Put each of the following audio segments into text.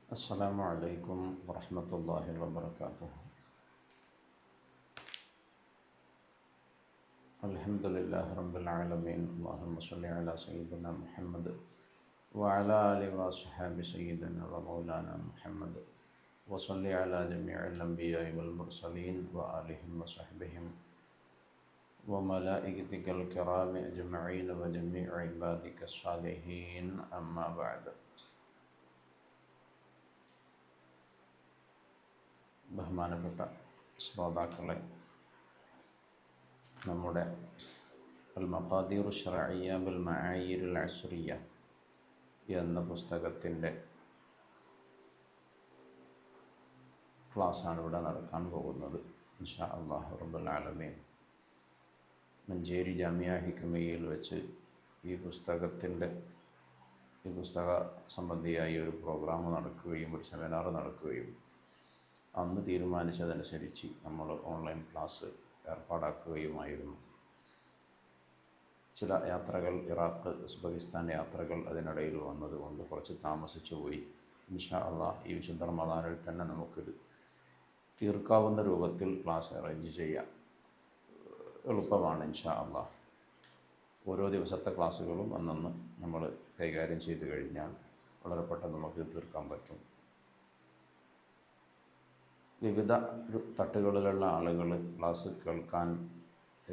السلام عليكم ورحمة الله وبركاته. الحمد لله رب العالمين. اللهم صل على سيدنا محمد وعلى آله وصحبه سيدنا ومولانا محمد، وصل على جميع الأنبياء والمرسلين وآلهم وصحبهم وملائكتك الكرام أجمعين وجميع عبادك الصالحين. أما بعد. ബഹുമാനപ്പെട്ട ശ്രോതാക്കളെ, നമ്മുടെ അൽ മഖാദീറു ശർഇയ്യ ബിൽ മആയിരിൽ അസ്രിയ്യ എന്ന പുസ്തകത്തിൻ്റെ ക്ലാസ്സാണ് ഇവിടെ നടക്കാൻ പോകുന്നത്. ഇൻഷാ അല്ലാഹു റബ്ബുൽ ആലമീൻ മഞ്ചേരി ജാമിയ ഹിക്മയിൽ വെച്ച് ഈ പുസ്തക സംബന്ധിയായി ഒരു പ്രോഗ്രാം നടക്കുകയും ഒരു സെമിനാർ നടക്കുകയും അന്ന് തീരുമാനിച്ചതനുസരിച്ച് നമ്മൾ ഓൺലൈൻ ക്ലാസ് ഏർപ്പാടാക്കുകയുമായിരുന്നു. ചില യാത്രകൾ, ഇറാഖ്, ഉസ്ബെക്കിസ്ഥാൻ യാത്രകൾ അതിനിടയിൽ വന്നതുകൊണ്ട് കുറച്ച് താമസിച്ചു പോയി. ഇൻഷാ അല്ലാഹ് ഈ വിശുദ്ധ റമദാനിൽ തന്നെ നമുക്കൊരു തീർക്കാവുന്ന രൂപത്തിൽ ക്ലാസ് അറേഞ്ച് ചെയ്യാം. എളുപ്പമാണ് ഇൻഷാ അല്ലാഹ്. ഓരോ ദിവസത്തെ ക്ലാസ്സുകളും അന്നന്ന് നമ്മൾ കൈകാര്യം ചെയ്തു കഴിഞ്ഞാൽ വളരെ പെട്ടെന്ന് നമുക്ക് തീർക്കാൻ പറ്റും. വിവിധ തട്ടുകളിലുള്ള ആളുകൾ ക്ലാസ് കേൾക്കാൻ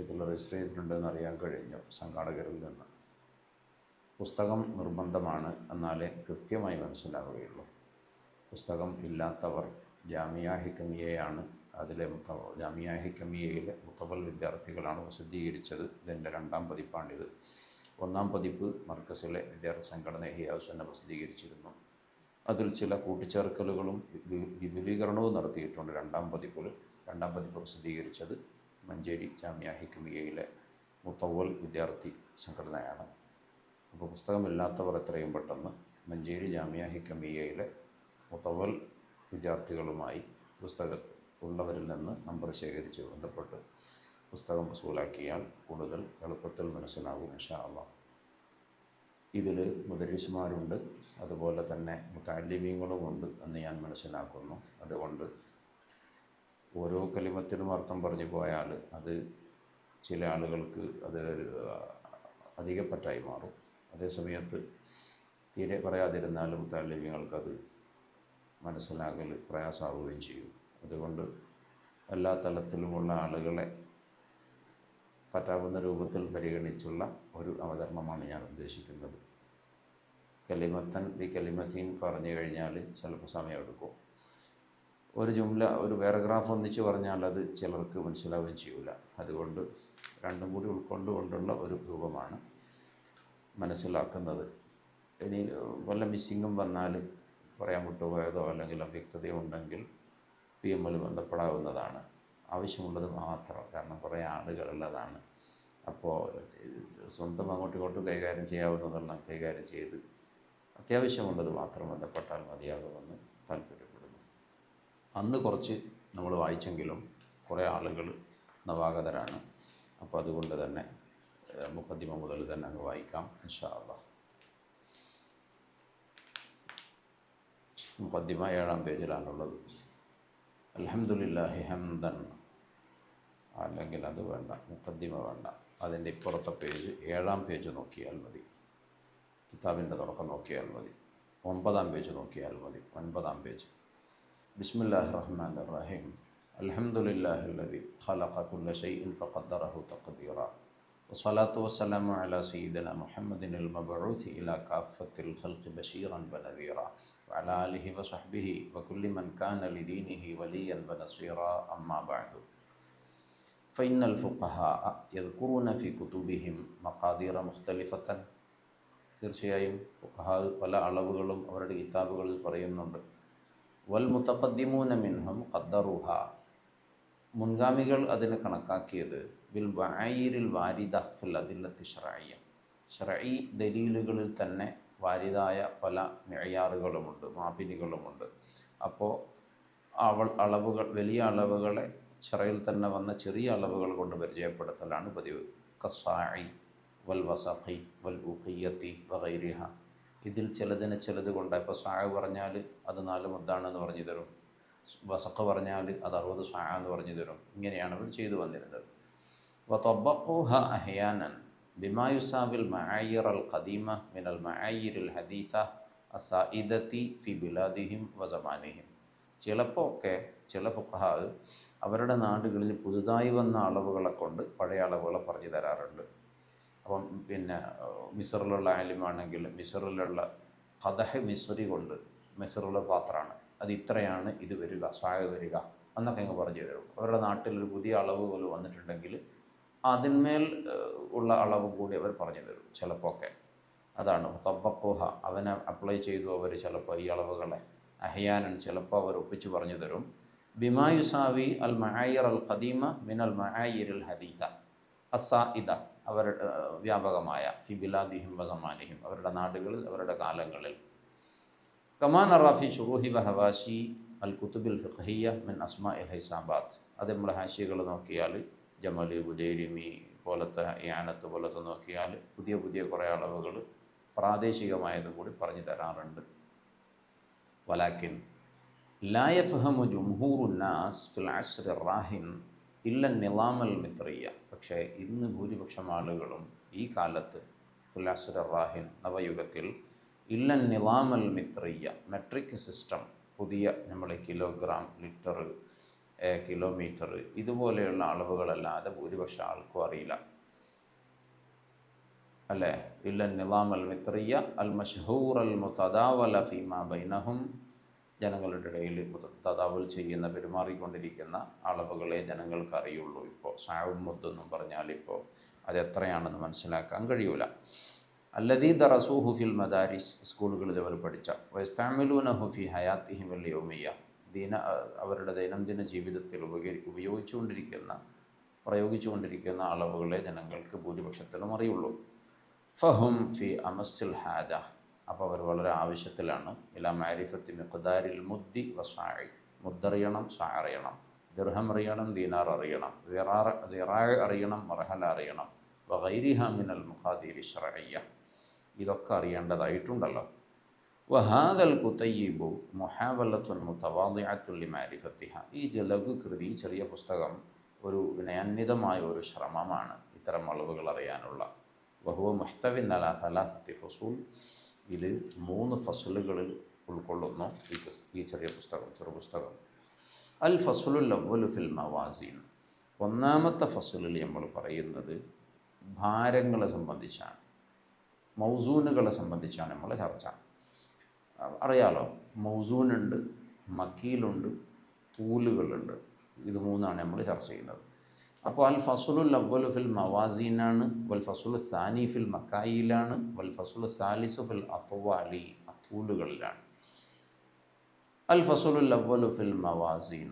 ഇതിൽ രജിസ്റ്റർ ചെയ്തിട്ടുണ്ടെന്ന് അറിയാൻ കഴിഞ്ഞു സംഘാടകരിൽ നിന്ന്. പുസ്തകം നിർബന്ധമാണ്, എന്നാലേ കൃത്യമായി മനസ്സിലാവുകയുള്ളൂ. പുസ്തകം ഇല്ലാത്തവർ ജാമിയ ഹിക്മിയയാണ്, ജാമിയ ഹിക്മിയയിലെ മുത്തവൽ വിദ്യാർത്ഥികളാണ് പ്രസിദ്ധീകരിച്ചത്. ഇതിൻ്റെ 2ാം പതിപ്പാണിത്. 1ാം പതിപ്പ് മർക്കസിലെ വിദ്യാർത്ഥി സംഘടന ഇഹ്യാഉ സുന്ന പ്രസിദ്ധീകരിച്ചിരുന്നു. അതിൽ ചില കൂട്ടിച്ചേർക്കലുകളും വിപുലീകരണവും നടത്തിയിട്ടുണ്ട് 2ാം പതിപ്പിൽ. 2ാം പതിപ്പ് പ്രസിദ്ധീകരിച്ചത് മഞ്ചേരി ജാമിയ ഹിക്മിയയിലെ മുത്തവൽ വിദ്യാർത്ഥി സംഘടനയാണ്. അപ്പോൾ പുസ്തകമില്ലാത്തവർ എത്രയും പെട്ടെന്ന് മഞ്ചേരി ജാമിയ ഹിക്മിയയിലെ മുത്തവൽ വിദ്യാർത്ഥികളുമായി ഉള്ളവരിൽ നിന്ന് നമ്പർ ശേഖരിച്ച് ബന്ധപ്പെട്ട് പുസ്തകം വസൂലാക്കിയാൽ കൂടുതൽ എളുപ്പത്തിൽ മനസ്സിലാകും ഇൻഷാ അല്ലാഹ്. ഇതിൽ മുദരിസുമാരുണ്ട്, അതുപോലെ തന്നെ മുതഅല്ലിമീങ്ങളുമുണ്ട് എന്ന് ഞാൻ മനസ്സിലാക്കുന്നു. അതുകൊണ്ട് ഓരോ കലിമത്തിനും അർത്ഥം പറഞ്ഞു പോയാൽ അത് ചില ആളുകൾക്ക് അത് അധികപ്പറ്റായി മാറും. അതേസമയത്ത് തീരെ പറയാതിരുന്നാൽ മുതഅല്ലിമീങ്ങൾക്കത് മനസ്സിലാകൽ പ്രയാസമാവുകയും ചെയ്യും. അതുകൊണ്ട് എല്ലാ തലത്തിലുമുള്ള ആളുകളെ പറ്റാവുന്ന രൂപത്തിൽ പരിഗണിച്ചുള്ള ഒരു അവതരണമാണ് ഞാൻ ഉദ്ദേശിക്കുന്നത്. കലിമത്തൻ ബി കലിമത്തീൻ പറഞ്ഞു കഴിഞ്ഞാൽ ചിലപ്പോൾ സമയമെടുക്കും. ഒരു ജുംല, ഒരു പാരഗ്രാഫ് ഒന്നിച്ച് പറഞ്ഞാൽ അത് ചിലർക്ക് മനസ്സിലാവുകയും ചെയ്യില്ല. അതുകൊണ്ട് രണ്ടും കൂടി ഉൾക്കൊണ്ടുകൊണ്ടുള്ള ഒരു രൂപമാണ് മനസ്സിലാക്കുന്നത്. ഇനി വല്ല മിസ്സിങ്ങും വന്നാൽ, പറയാൻ വിട്ടുപോയതോ അല്ലെങ്കിൽ അവ്യക്തതയോ ഉണ്ടെങ്കിൽ PM ബന്ധപ്പെടാവുന്നതാണ്. ആവശ്യമുള്ളത് മാത്രം, കാരണം കുറേ ആളുകളുള്ളതാണ്. അപ്പോൾ സ്വന്തം അങ്ങോട്ടും ഇങ്ങോട്ടും കൈകാര്യം ചെയ്യാവുന്നതെല്ലാം കൈകാര്യം ചെയ്ത് അത്യാവശ്യമുള്ളത് മാത്രം ബന്ധപ്പെട്ടാൽ മതിയാകുമെന്ന് താല്പര്യപ്പെടുന്നു. അന്ന് കുറച്ച് നമ്മൾ വായിച്ചെങ്കിലും കുറേ ആളുകൾ നവാഗതരാണ്. അപ്പോൾ അതുകൊണ്ട് തന്നെ മുഖദ്ദിമ മുതൽ തന്നെ അങ്ങ് വായിക്കാം ഇൻഷാ അല്ലാഹ്. മുഖദ്ദിമ 7ാം പേജിലാണുള്ളത്. അൽഹംദുലില്ലാഹി ഹംദൻ, അല്ലെങ്കിൽ അത് വേണ്ട, മുഖദ്ദിമ വേണ്ട, അതിൻ്റെ ഇപ്പുറത്തെ പേജ് 7ാം പേജ് നോക്കിയാൽ മതി. കിതാബിൻ്റെ തുടക്കം നോക്കിയാൽ മതി. 9ാം പേജ് നോക്കിയാൽ മതി. 9ാം പേജ്. ബിസ്മില്ലാഹിർ റഹ്മാനിർ റഹീം. അൽഹംദുലില്ലാഹില്ലദി ഖലഖ കുല്ല ശൈഇൻ ഫഖദ്ദറഹു തഖ്ദീറ. വസ്സലാത്തു വസ്സലാമു അലാ സയ്യിദിനാ മുഹമ്മദിനിൽ മബ്ഊസി ഇലാ കാഫത്തിൽ ഖൽഖി ബശീറൻ വനദീറ വഅലാ ആലിഹി വസഹ്ബിഹി വകുല്ലി മൻ കാന ലിദീനിഹി വലിയൻ വനസീറ. അമ്മാ ബഅദു. ഫഇന്നൽ ഫുഖഹാഅ യദ്കുറൂന ഫീ കുതുബിഹിം മഖാദീറ മുഖ്തലിഫത്തൻ. തീർച്ചയായും ഫുഖഹാ പല അളവുകളും അവരുടെ കിതാബുകളിൽ പറയുന്നുണ്ട്. വൽ മുതഖദ്ദിമൂന മിൻഹും ഖദ്ദറുഹ. മുൻഗാമികൾ അതിനെ കണക്കാക്കിയത് ബിൽ മആയിരിൽ വാരിദ ഫിൽ അദില്ലത്തി ശർഇയ്യ. ശർഈ ദലീലുകളിൽ തന്നെ വാരിദായ പല മിഅയാറുകളുമുണ്ട്, മാപിനികളുമുണ്ട്. അപ്പോൾ അളവുകൾ, വലിയ അളവുകളെ ശറയിൽ തന്നെ വന്ന ചെറിയ അളവുകൾ കൊണ്ട് പരിചയപ്പെടുത്തലാണ് പതിവ്. കസ്സാഇ വൽ വസഖി വൽ ഉഖിയത്തി വഗൈരിഹ ഇതിൽ ചിലതിനെ ചിലത് കൊണ്ട്, ഇപ്പോൾ സായ പറഞ്ഞാൽ അത് 4 മുദ്ദാണെന്ന് പറഞ്ഞു തരും, വസഖ് പറഞ്ഞാൽ അത് 60 സായ എന്ന് പറഞ്ഞു തരും. ഇങ്ങനെയാണ് അവർ ചെയ്തു വന്നിരുന്നത്. വതബഖൂഹ അഹ്യാനൻ ബിമാ യുസാവിൽ മആയിർ അൽ ഖദീമ മിനൽ മആയിർ അൽ ഹദീസ അസായിദത്തി ഫി ബിലാദിഹിം വസമാനിഹിം. ചിലപ്പോൾ ഒക്കെ ചില ഫുഖഹാ അവരുടെ നാടുകളിൽ പുതുതായി വന്ന അളവുകളെ കൊണ്ട് പഴയ അളവുകളെ പറഞ്ഞു തരാറുണ്ട്. അപ്പം പിന്നെ മിസറിലുള്ള ആലിമാണെങ്കിൽ മിസറിലുള്ള ഖദഹ് മിസ്രി കൊണ്ട്, മിസറുള്ള പാത്രമാണ്, അത് ഇത്രയാണ് ഇത് വരിക, സായ വരിക എന്നൊക്കെ അങ്ങ് പറഞ്ഞു തരും. അവരുടെ നാട്ടിലൊരു പുതിയ അളവുകൾ വന്നിട്ടുണ്ടെങ്കിൽ അതിന്മേൽ ഉള്ള അളവ് കൂടി അവർ പറഞ്ഞു തരും ചിലപ്പോൾ ഒക്കെ. അതാണ് തബഖൂഹ, അവനെ അപ്ലൈ ചെയ്തു അവർ ചിലപ്പോൾ ഈ അളവുകളെ. അഹ്യാനൻ, ചിലപ്പോൾ അവർ ഒപ്പിച്ച് പറഞ്ഞു തരും. ബിമാ യുസാവി അൽ മആയിർ അൽ ഖദീമ മിനൽ മആയിർ അൽ ഹദീസ അസായിദ, അവരുടെ വ്യാപകമായ ഫി ബിലാദിഹിം വസമാനിഹിം, അവരുടെ നാടുകളിൽ അവരുടെ കാലങ്ങളിൽ. കമാ നറ ഫി ശുറൂഹി വഹവാശി അൽ കുതുബിൽ ഫിഖ്ഹിയ്യ മിൻ അസ്മാഇൽ ഹിസാബാത്ത്. അത് നമ്മൾ ഹാഷിയകൾ നോക്കിയാൽ ജമൽ ബുജൈരിമി പോലത്തെ യാനത്ത് പോലത്തെ നോക്കിയാൽ പുതിയ പുതിയ കുറേ അളവുകൾ പ്രാദേശികമായതും കൂടി പറഞ്ഞു തരാറുണ്ട്. വലാക്കിൻ ലാ യഫ്ഹമു ജുംഹൂറുന്നാസ് ഫിൽ അസ്രി റാഹിൻ ഇല്ല നിലാമൽ മിത്രിയ. പക്ഷേ ഇന്ന് ഭൂരിപക്ഷം ആളുകളും ഈ കാലത്ത് ഫിൽ അസ്രി റാഹിൻ, നവയുഗത്തിൽ, ഇല്ല നിലാമൽ മിത്രിയ, മെട്രിക് സിസ്റ്റം, പുതിയ നമ്മളെ കിലോഗ്രാം, ലിറ്റർ, കിലോമീറ്റർ ഇതുപോലെയുള്ള അളവുകളല്ലാതെ ഭൂരിപക്ഷം ആൾക്കും അറിയില്ല, അല്ലേ? ഇല്ല നിലാം അൽ മിത്രിയ അൽ മഷ്ഹൂർ അൽ മുതദാവല ഫീമാ ബൈനഹും, ജനങ്ങളുടെ ഇടയിൽ തദാവൽ ചെയ്യുന്ന, പെരുമാറിക്കൊണ്ടിരിക്കുന്ന അളവുകളെ ജനങ്ങൾക്ക് അറിയുള്ളൂ. ഇപ്പോൾ സാവും മുദ്ദെന്നും പറഞ്ഞാൽ ഇപ്പോൾ അതെത്രയാണെന്ന് മനസ്സിലാക്കാൻ കഴിയൂല. അല്ലദീ ദറസൂഹു ഫിൽ മദാരിസ്, സ്കൂളുകളിൽ അവർ പഠിച്ച, വയസ്തഅ്മിലൂനഹു ഫി ഹയാത്തിഹിം അൽ യൗമിയ്യ, അവരുടെ ദൈനംദിന ജീവിതത്തിൽ പ്രയോഗിച്ചുകൊണ്ടിരിക്കുന്ന അളവുകളെ ജനങ്ങൾക്ക് ഭൂരിപക്ഷത്തിലും അറിയുള്ളൂ. ഫഹും ഫി അമസ്സിൽ ഹാജ, അപ്പോൾ അവർ വളരെ ആവശ്യത്തിലാണ്. ഇലാ മാരിഫത്തി മിഖ്ദാരിൽ മുദ്ദി വസാഇ, മുദ്ദറിയണം, സാ അറിയണം, ദിർഹം അറിയണം, ദീനാർ അറിയണം, ദിറാഅ് അറിയണം, മർഹല അറിയണം, വഗൈരിഹ മിനൽ മുഖാദിരി ശർഇയ്യ, ഇതൊക്കെ അറിയേണ്ടതായിട്ടുണ്ടല്ലോ. വഹാദൽ കുതയ്യിബു മുഹാവലത്തുൻ മുതവാദിഅത്തുൻ ലിമാരിഫത്തിഹ, ഈ ലഘു കൃതി, ചെറിയ പുസ്തകം ഒരു വിനയാന്വിതമായ ഒരു ശ്രമമാണ് ഇത്തരം അളവുകൾ അറിയാനുള്ള. വഹുവ മുഹ്തവിൻ അലാ സലാസത്തി ഫുസൂൽ, ഇത് 3 ഫസലുകളിൽ ഉൾക്കൊള്ളുന്നു ഈ ചെറിയ പുസ്തകം, ചെറുപുസ്തകം. അൽ ഫസലുൽ അവ്വലു ഫിൽ മവാസീൻ, ഒന്നാമത്തെ ഫസലിൽ നമ്മൾ പറയുന്നത് ഭാരങ്ങളെ സംബന്ധിച്ചാണ്, മൗസൂനുകളെ സംബന്ധിച്ചാണ് നമ്മളെ ചർച്ച. അറിയാലോ, മൗസൂനുണ്ട്, മക്കീലുണ്ട്, തൂലുകളുണ്ട്, ഇത് 3ആണ് നമ്മൾ ചർച്ച ചെയ്യുന്നത്. അപ്പോൾ അൽ ഫസുലുൽ അവ്വലു ഫിൽ മവാസീനാണ്, വൽ ഫസുലു സാനി ഫിൽ മക്കായിലാണ്, വൽ ഫസുലു സാലിസു ഫിൽ അത്വാലി, തൂലുകളിലാണ്. അൽ ഫസുലുൽ അവ്വലു ഫിൽ മവാസീൻ,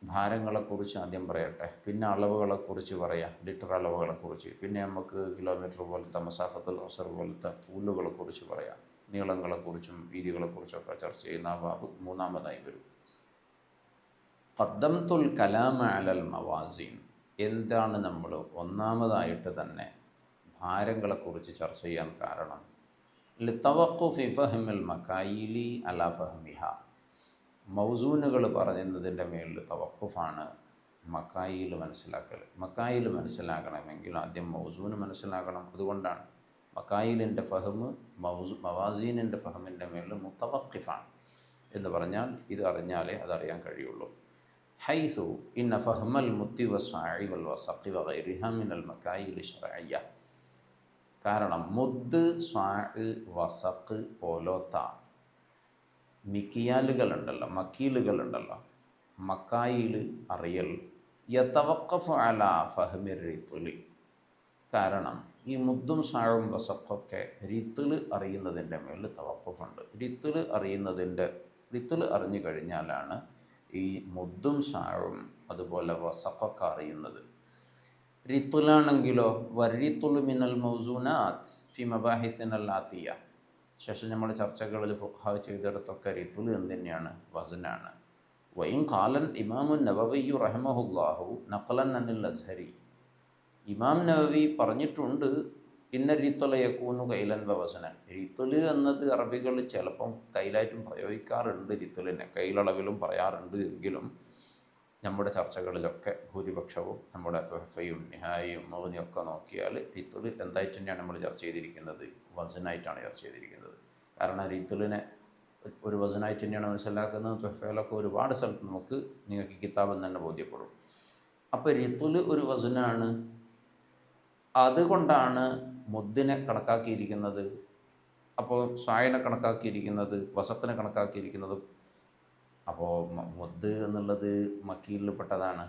ഭാരങ്ങളെക്കുറിച്ച് ആദ്യം പറയട്ടെ, പിന്നെ അളവുകളെക്കുറിച്ച് പറയാം, ലിറ്റർ അളവുകളെക്കുറിച്ച്, പിന്നെ നമുക്ക് കിലോമീറ്റർ പോലത്തെ, മസാഫത്തുൽ അസർ പോലത്തെ തൂലുകളെക്കുറിച്ച് പറയാം, നീളങ്ങളെക്കുറിച്ചും വീതികളെക്കുറിച്ചൊക്കെ ചർച്ച ചെയ്യുന്ന ബാബ് 3-ാമതായി വരും. ഖദ്ദംതുൽ കലാമ അലൽ മവാസീൻ, എന്താണ് നമ്മൾ ഒന്നാമതായിട്ട് തന്നെ ഭാരങ്ങളെക്കുറിച്ച് ചർച്ച ചെയ്യാൻ കാരണം? ലിതവഖുഫി ഫഹ്മിൽ മക്കായിലി അലാ ഫഹ്മിഹ, മൗസൂനുകൾ പറയുന്നതിൻ്റെ മേളിൽ തവഖുഫാണ് മക്കായിൽ മനസ്സിലാക്കൽ. മക്കായിൽ മനസ്സിലാക്കണമെങ്കിൽ ആദ്യം മൗസൂന് മനസ്സിലാക്കണം. അതുകൊണ്ടാണ് മക്കായിലിൻ്റെ ഫഹ്മ് മവാസീനിൻ്റെ ഫഹ്മിൻ്റെ മേളിൽ മുത്തവഖിഫാണ് എന്ന് പറഞ്ഞാൽ, ഇത് അറിഞ്ഞാലേ അതറിയാൻ കഴിയുള്ളൂ. ഹൈസു ഇന്ന ഫഹ്മൽ മുത്തി വസ്സാഇ വൽ വസഖി വഗൈരിഹ മിനൽ മക്കായിൽ ശർഇയ്യ, കാരണം മുദ്, സ്വാഇ, വസഖ് പോലത്ത മിക്കിയാലുകളുണ്ടല്ലോ, മക്കീലുകളുണ്ടല്ലോ, മക്കായിൽ അറിയൽ യതവഖഫു അലാ ഫഹ്മി റിത്ലി, കാരണം ഈ മുദ്ദും സാഴും വസഖൊക്കെ റിത്ൽ അറിയുന്നതിൻ്റെ മേളിൽ തവഖുഫുണ്ട്. റിത്ൽ അറിഞ്ഞു കഴിഞ്ഞാലാണ് ഈ മുദ്ദും സാഴും അതുപോലെ വസഖൊക്കെ അറിയുന്നത്. റിത്ലാണെങ്കിലോ വരിത്തുൽ മിനൽ മൗസൂനാത്ത് ഫി മബാഹിസിനൽ ആതിയ, ശേഷം നമ്മൾ ചർച്ചകളിൽ ഫുഖ്ഹാ ചെയ്തെടുത്തൊക്കെ റിത്തുൽ എന്തുതന്നെയാണ്? വസ്നാണ്. വൈൻ ഖാലൻ ഇമാമുൻ നവവിയ്യു റഹ്മഹുല്ലാഹു നഖലൻ അനിൽ അസ്ഹരി, ഇമാം നവവി പറഞ്ഞിട്ടുണ്ട് ഇന്ന റിത്തുല യക്കൂന്നു കൈലൻ വവസനൻ. റിത്തുല് എന്നത് അറബികൾ ചിലപ്പം കൈലായിട്ടും പ്രയോഗിക്കാറുണ്ട്, റിത്തുലിനെ കൈലളവിലും പറയാറുണ്ട്. എങ്കിലും നമ്മുടെ ചർച്ചകളിലൊക്കെ ഭൂരിപക്ഷവും നമ്മുടെ തുഹഫയും നിഹായും മൗനിയൊക്കെ നോക്കിയാൽ റിത്തുല് എന്തായിട്ട് തന്നെയാണ് നമ്മൾ ചർച്ച ചെയ്തിരിക്കുന്നത്, വസനായിട്ടാണ് ചർച്ച ചെയ്തിരിക്കുന്നത്. കാരണം റിത്തുലിനെ ഒരു വസനായിട്ട് തന്നെയാണ് മനസ്സിലാക്കുന്നത്. തുഹഫയിലൊക്കെ ഒരുപാട് സ്ഥലത്ത് നമുക്ക് നിങ്ങൾക്ക് കിതാബ് തന്നെ ബോധ്യപ്പെടും. അപ്പോൾ റിത്തുല് ഒരു വസനാണ്. അതുകൊണ്ടാണ് മുദ്ദിനെ കണക്കാക്കിയിരിക്കുന്നത്. അപ്പോൾ സായനെ കണക്കാക്കിയിരിക്കുന്നത്, വസത്തിനെ കണക്കാക്കിയിരിക്കുന്നത്. അപ്പോൾ മുദ്ദ് എന്നുള്ളത് മക്കീലിൽ പെട്ടതാണ്,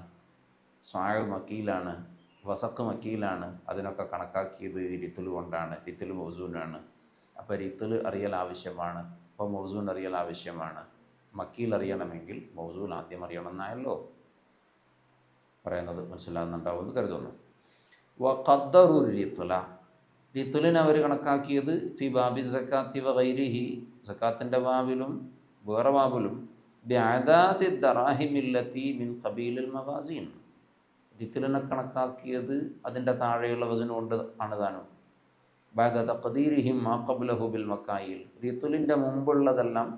സ്വാഴ് മക്കീലാണ്, വസക്ക് മക്കീലാണ്. അതിനൊക്കെ കണക്കാക്കിയത് റിത്തുൽ കൊണ്ടാണ്. റിത്തുൽ മൗസൂനാണ്. അപ്പോൾ റിത്തുൽ അറിയൽ ആവശ്യമാണ്, അപ്പോൾ മൗസൂൻ അറിയൽ ആവശ്യമാണ്. മക്കീൽ അറിയണമെങ്കിൽ മൗസൂൻ ആദ്യം അറിയണമെന്നായല്ലോ പറയുന്നത്. മനസ്സിലാകുന്നുണ്ടാവുമെന്ന് കരുതുന്നു. വഖദ്ദറു റിത്തുല, റിത്തുലിനെ അവർ കണക്കാക്കിയത് ഫി ബാബി സക്കാത്തി വഗൈരിഹി, സക്കാത്തിൻ്റെ ബാബിലും വേറെ ബാബിലും ബിഅദാദി ദറാഹിമില്ലത്തി മിൻ ഖബീലിൽ മവാസീൻ. റിത്തുലിനെ കണക്കാക്കിയത് അതിൻ്റെ താഴെയുള്ള വസന കൊണ്ട് ആണ് താനും. ബഅദ തഖ്ദീരിഹിം മാ ഖബ്ലഹു ബിൽ മക്കായിൽ, റിത്തുലിൻ്റെ മുമ്പുള്ളതെല്ലാം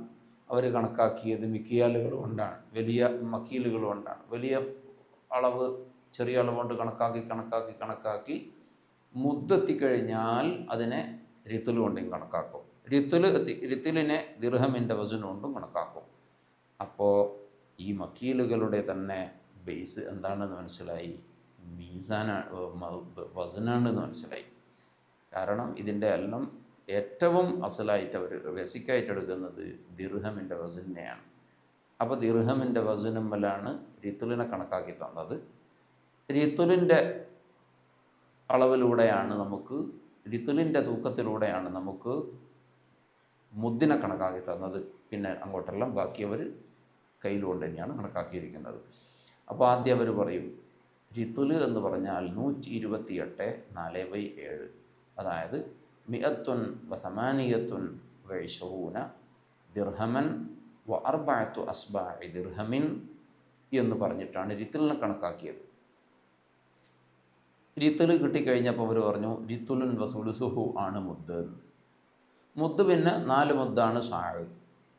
അവർ കണക്കാക്കിയത് മിക്കിയാലുകൾ കൊണ്ടാണ്, വലിയ മക്കീലുകൾ കൊണ്ടാണ്. വലിയ അളവ് ചെറിയ അളവ് കൊണ്ട് കണക്കാക്കി മുദ്ദെത്തിക്കഴിഞ്ഞാൽ അതിനെ റിത്തുൽ കൊണ്ടും കണക്കാക്കും. റിത്തുലിനെ ദിർഹമിൻ്റെ വസന കൊണ്ടും കണക്കാക്കും. അപ്പോൾ ഈ മക്കീലുകളുടെ തന്നെ ബേസ് എന്താണെന്ന് മനസ്സിലായി, വസനാണെന്ന് മനസ്സിലായി. കാരണം ഇതിൻ്റെ എല്ലാം ഏറ്റവും അസലായിട്ട് അവർ ബേസിക്കായിട്ട് എടുക്കുന്നത് ദിർഹമിൻ്റെ വസനെയാണ്. അപ്പോൾ ദിർഹമിൻ്റെ വസനുമ്മലാണ് റിത്തുലിനെ കണക്കാക്കി തന്നത്. റിത്തുലിൻ്റെ അളവിലൂടെയാണ് നമുക്ക്, റിത്തുലിൻ്റെ തൂക്കത്തിലൂടെയാണ് നമുക്ക് മുദ്ദിനെ കണക്കാക്കി തന്നത്. പിന്നെ അങ്ങോട്ടെല്ലാം ബാക്കിയവർ കയ്യിലുകൊണ്ട് തന്നെയാണ് കണക്കാക്കിയിരിക്കുന്നത്. അപ്പോൾ ആദ്യം അവർ പറയും റിത്തുല് എന്ന് പറഞ്ഞാൽ 128 4/7, അതായത് 128 ദിർഹമൻ വ 4 അസ്ബാഇ ദിർഹമിൻ എന്ന് പറഞ്ഞിട്ടാണ് റിത്തുലിനെ കണക്കാക്കിയത്. റിത്തുല് കിട്ടിക്കഴിഞ്ഞപ്പോൾ അവർ പറഞ്ഞു റിത്തുലുൻ വസുലുസുഹു ആണ് മുദ്ദ്. മുദ്ദ് പിന്നെ 4 മുദ്ദാണ് സാഴ്,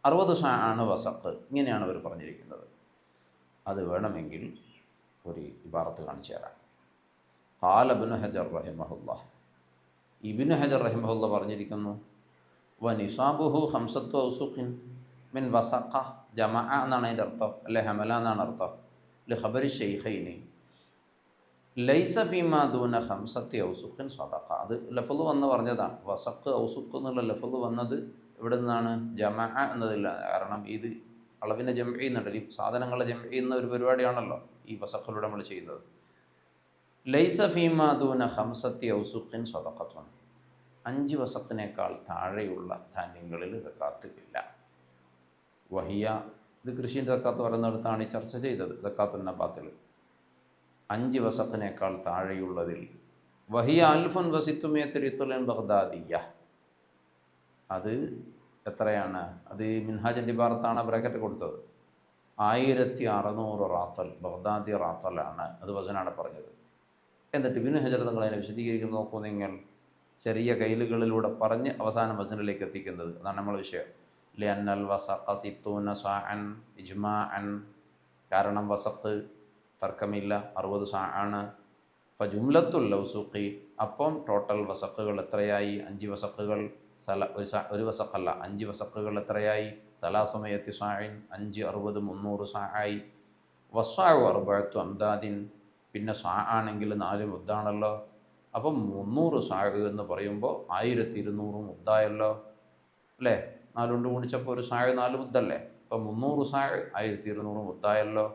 60 സാഴാണ് വസക്ക്. ഇങ്ങനെയാണ് അവർ പറഞ്ഞിരിക്കുന്നത്. അത് വേണമെങ്കിൽ ഒരു ഇബാറത്ത് കാണിച്ചു തരാം. ഖാല ഇബ്നു ഹജർ റഹിമഹുല്ലാഹ്, ഇബ്നു ഹജർ റഹിമഹുല്ലാഹ് പറഞ്ഞിരിക്കുന്നു, വ നിസാബുഹു 5 ഔസുഖിൻ മിൻ വസഖ ജമഅ എന്നാണ് അതിൻ്റെ അർത്ഥം, അല്ലെ ഹമല എന്നാണ് അർത്ഥം. ലിഖബരി ശൈഖൈനി ലൈസ ഫീമാ ദൂന 5 ഔസുഖിൻ സദഖ. അത് ലഫ്ള് വന്ന് പറഞ്ഞതാണ്. വസഖ് ഔസുഖ് എന്നുള്ള ലഫ്ള് വന്നത് ഇവിടെ നിന്നാണ്, ജമഅ എന്നതില്ല. കാരണം ഇത് അളവിനെ ജംഇ ചെയ്യുന്നുണ്ട്, ഈ സാധനങ്ങളെ ജംഇ ചെയ്യുന്ന ഒരു പരിപാടിയാണല്ലോ ഈ വസഖിലൂടെ നമ്മൾ ചെയ്യുന്നത്. ലൈസ ഫീമാ ദൂന 5 ഔസുഖിൻ സദഖത്തുൻ, 5 വസഖിനേക്കാൾ താഴെയുള്ള ധാന്യങ്ങളിൽ സക്കാത്ത് ഇല്ല. വഹിയ, ഇത് കൃഷിൻ്റെ സക്കാത്ത് പറയുന്നിടത്താണ് ഈ ചർച്ച ചെയ്തത്. സക്കാത്തുൻ നബാത്തിൽ 5 വസഖിനേക്കാൾ താഴെയുള്ളതിൽ വഹിയ 1060 റിത്തുലൻ ബഗ്ദാദിയ, അത് എത്രയാണ്? അത് മിൻഹാജിൻ്റെ ഇബാറത്താണ് ബ്രാക്കറ്റ് കൊടുത്തത്. 1600 റാത്തൽ, ബഗ്ദാദി റാത്തലാണ്. അത് വസനാണ് പറഞ്ഞത്. എന്നിട്ട് ഇബ്നു ഹജർ നിങ്ങൾ അതിനെ വിശദീകരിക്കുന്നത് നോക്കൂ നിങ്ങൾ. ചെറിയ കൈലുകളിലൂടെ പറഞ്ഞ് അവസാനം വസനിലേക്ക് എത്തിക്കുന്നത്. അതാണ് നമ്മളെ വിഷയം. ലിഅന്നൽ വസഖ 60 സാഅൻ ഇജ്മാഅൻ, കാരണം വസഖ് തർക്കമില്ല 60 സാഅാണ്. ഫജുംലത്തുൽ ഔസുഖി, അപ്പം ടോട്ടൽ വസഖുകൾ എത്രയായി? 5 വസഖുകൾ. ഒരു വസഖല്ല, 5 വസഖുകൾ എത്രയായി? സലാസമയത്തി സാഇൻ, 5 60 300 സാആയി. വസ്സാഉ 4 അംദാദിൻ, പിന്നെ സാ ആണെങ്കിൽ 4 മുദ്ദാണല്ലോ. അപ്പം 300 സാ എന്ന് പറയുമ്പോൾ 1200 മുദ്ദായല്ലോ, അല്ലേ? 4 കൊണ്ട് ഗുണിച്ചപ്പോൾ ഒരു സാ 4 മുദ്ദല്ലേ. അപ്പം 300 സാ 1200 മുദ്ദായല്ലോ.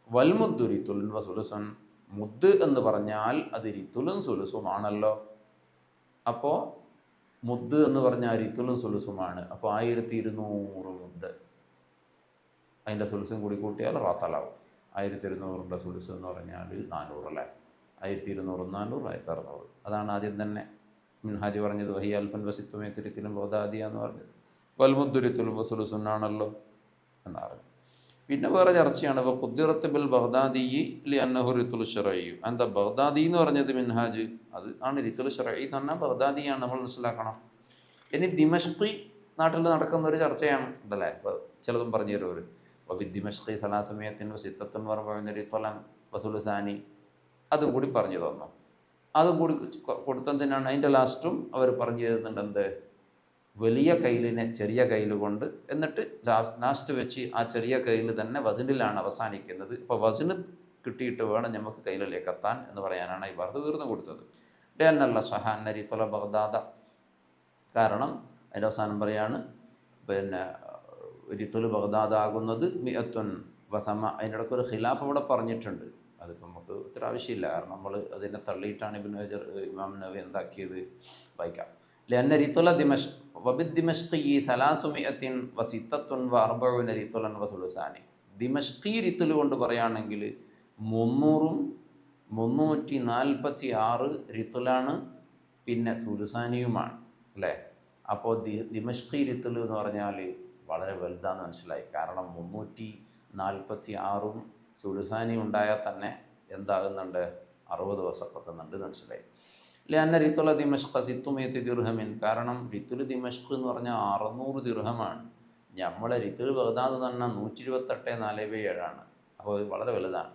വൽമുദ്ദു റിത്തുലുൻ വസുലുസുൻ, മുദ്ദ് എന്ന് പറഞ്ഞാൽ അത് റിത്തുലും സുലുസുമാണല്ലോ. അപ്പോൾ മുദ്ദ് എന്ന് പറഞ്ഞാൽ റിത്തുലും സുലുസുമാണ്. അപ്പോൾ 1200 മുദ്ദ്, അതിൻ്റെ സുലുസും കൂടി കൂട്ടിയാൽ റാത്തലാവും. 1200ൻ്റെ സുലുസ് എന്ന് പറഞ്ഞാൽ 400 അല്ലേ. 1200 400 1600. അതാണ് ആദ്യം തന്നെ മിൻഹാജ് പറഞ്ഞത്. വഹിയ അൽഫൻ വസിത്തുമേത്തിരിത്തിലും ബോധാദിയ എന്ന് പറഞ്ഞത്. വൽമുദ്ദു റിത്തുലും വസുലുസുനാണല്ലോ എന്ന് പറഞ്ഞു. പിന്നെ വേറെ ചർച്ചയാണ് ഇപ്പോൾ ഖുദ്ദിറത്ത് ബിൽ ബഗ്ദാദി ലി അന്നഹു റിത്തുൽ ഷറഈ. എന്താ ബഗ്ദാദി എന്ന് പറഞ്ഞത് മിൻഹാജ് അത് ആണ്. റിത്തുൽ ഷറഈ എന്ന് പറഞ്ഞാൽ ബഗ്ദാദിയാണ് നമ്മൾ മനസ്സിലാക്കണം. ഇനി ദിമഷ്കി നാട്ടിൽ നടക്കുന്ന ഒരു ചർച്ചയാണ് ഉണ്ടല്ലേ. ഇപ്പോൾ ചിലതും പറഞ്ഞു തരും അവർ. അപ്പോൾ ദിമഷ്കി സലാസമയത്തിന് സിത്തത്തുൻ വർബഅന റിത്തുലൻ വസുലുസാനി അതും കൂടി പറഞ്ഞു തന്നു. അതും കൂടി കൊടുത്തതിനാണ് അതിൻ്റെ ലാസ്റ്റും അവർ പറഞ്ഞു തരുന്നുണ്ട് എന്ത്, വലിയ കയ്യിലിനെ ചെറിയ കയ്യിൽ കൊണ്ട് എന്നിട്ട് ലാസ്റ്റ് വെച്ച് ആ ചെറിയ കയ്യിൽ തന്നെ വസനിലാണ് അവസാനിക്കുന്നത്. ഇപ്പോൾ വസന് കിട്ടിയിട്ട് വേണം നമുക്ക് കയ്യിലേക്ക് എത്താൻ എന്ന് പറയാനാണ് ഈ വാർത്ത തീർന്നു കൊടുത്തത്. ലെന്നല്ല സഹാന റിത്തുല ബഗ്ദാദ, കാരണം അതിൻ്റെ അവസാനം പറയാണ് പിന്നെ റിത്തുൽ ബഗ്ദാദ് ആകുന്നത് മിഅത്തുൻ വസമ. അതിൻ്റെ ഇടയ്ക്ക് ഒരു ഖിലാഫ് ഇവിടെ പറഞ്ഞിട്ടുണ്ട്. അതിപ്പോൾ നമുക്ക് ഇത്ര ആവശ്യമില്ല, കാരണം നമ്മൾ അതിനെ തള്ളിയിട്ടാണ് ഇമാം നവവി എന്താക്കിയത് വായിക്കാം. ലഅന്ന റിത്തുല ദിമഷ്ക് വബിദ്ദിമഷ്ഖി സലാസുമിഅത്തിൻ വസിത്തത്തുൻ വഅർബഊന റിത്തുലൻ വസുലുസാനി. ദിമഷ്കി റിത്തുൽ കൊണ്ട് പറയുകയാണെങ്കിൽ 300ഉം 346 റിത്തുലാണ്, പിന്നെ സുലുസാനിയുമാണ് അല്ലേ. അപ്പോൾ ദിമഷ്കി റിത്തുൽ എന്ന് പറഞ്ഞാൽ വളരെ വലുതാണെന്ന് മനസ്സിലായി. കാരണം 346ഉം സുലുസാനിയും ഉണ്ടായാൽ തന്നെ എന്താകുന്നുണ്ട്, 60 ദിവസം എത്തുന്നുണ്ട് മനസ്സിലായി. ലഅന്ന റിത്തുല ദിമഷ്ക സിത്തുമിയത്തി ദിർഹമിൻ, കാരണം റിത്തുൽ ദിമഷ്ക് എന്ന് പറഞ്ഞാൽ 600 ദിർഹമാണ്. നമ്മളെ റിത്തുൽ ബഗ്ദാദ് തന്നെ 128,407 അപ്പോൾ ഇത് വളരെ വലുതാണ്.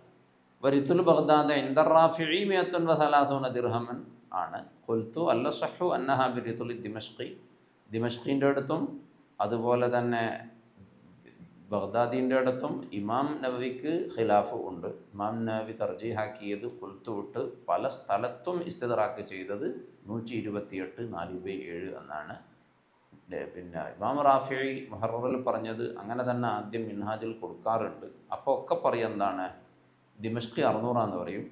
അപ്പോൾ റിത്തുൽ ബഗ്ദാദ് ഇൻദറാഫിഇ മിഅത്തുൻ വസലാസൂന ദിർഹമൻ ആണ്. ഖുൽതു അല്ല സഹു അന്നഹ ബി റിത്തുൽ ദിമഷ്കി, ദിമഷ്കിൻ്റെ അടുത്തും അതുപോലെ തന്നെ ബഗ്ദാദിൻ്റെ അടുത്തും ഇമാം നവവിക്ക് ഖിലാഫ് ഉണ്ട്. ഇമാം നവവി തർജീഹാക്കിയത് ഖുൽത്തു വിട്ട് പല സ്ഥലത്തും ഇസ്തിദ്റാക്ക് ചെയ്തത് 128,407 എന്നാണ്. പിന്നെ ഇമാം റാഫിഈ മുഹററിൽ പറഞ്ഞത് അങ്ങനെ തന്നെ ആദ്യം മിൻഹാജിൽ കൊടുക്കാറുണ്ട്. അപ്പോൾ ഒക്കെ പറയും എന്താണ്, ദിമഷ്കി 600 പറയും,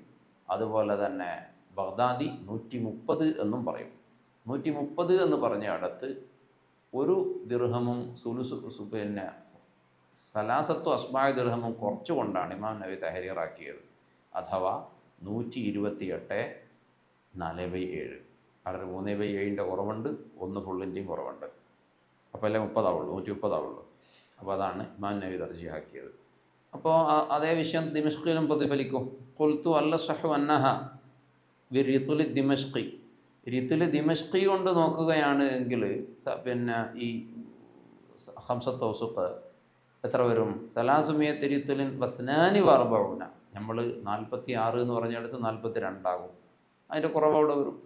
അതുപോലെ തന്നെ ബഗ്ദാദി 130 എന്നും പറയും. 130 എന്ന് പറഞ്ഞ അടുത്ത് ഒരു ദിർഹമും പിന്നെ സലാസത്തു അസ്ബായ ദിർഹമും കുറച്ചുകൊണ്ടാണ് ഇമാം നവവി തഹരീറാക്കിയത്. അഥവാ 128,407. അവിടെ 3/7 കുറവുണ്ട്, 1 ഫുള്ളിൻ്റെയും കുറവുണ്ട്. അപ്പോൾ അല്ലേ 30 ആവുള്ളൂ, 130 ആവുള്ളൂ. അപ്പോൾ അതാണ് ഇമാം നവവി തർജീഹാക്കിയത്. അപ്പോൾ അതേ വിഷയം ദിമഷ്കിലും പ്രതിഫലിക്കും. ഖുൽതു അല്ല സഹു അന്നഹ ബി റിത്തുൽ ദിമഷ്കി, റിത്തുൽ ദിമഷ്കി കൊണ്ട് നോക്കുകയാണ് എങ്കിൽ പിന്നെ ഈ ഖംസത്ത് ഔസുഖ് എത്ര വരും, സലാസുമിയത്തി റിത്തുലിൻ വസ്നാനി വഅർബഊന. നമ്മൾ 46 എന്ന് പറഞ്ഞെടുത്ത് 42 ആകും. അതിൻ്റെ കുറവ് അവിടെ വരും.